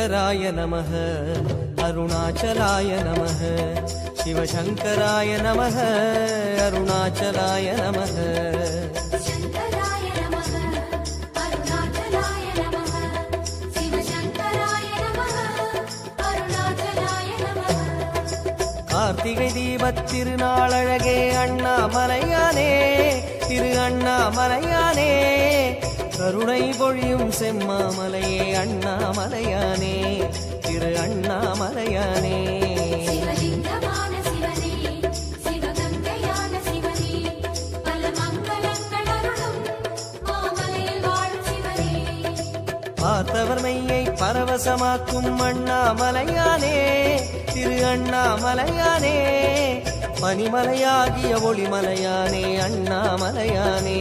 சிவசங்கராய நமः அருணாச்சலாய நமः சிவசங்கராய நமः அருணாச்சலாய நமः கார்த்திகை தீபத் திருநாளழகே அண்ணாமலையானே திரு அண்ணாமலையானே கருணை பொழியும் செம்மாமலையே அண்ணாமலையானே திரு அண்ணாமலையானே பார்த்தவர் மெய்யை பரவசமாக்கும் அண்ணாமலையானே திரு அண்ணாமலையானே பனிமலையாகிய ஒளிமலையானே அண்ணாமலையானே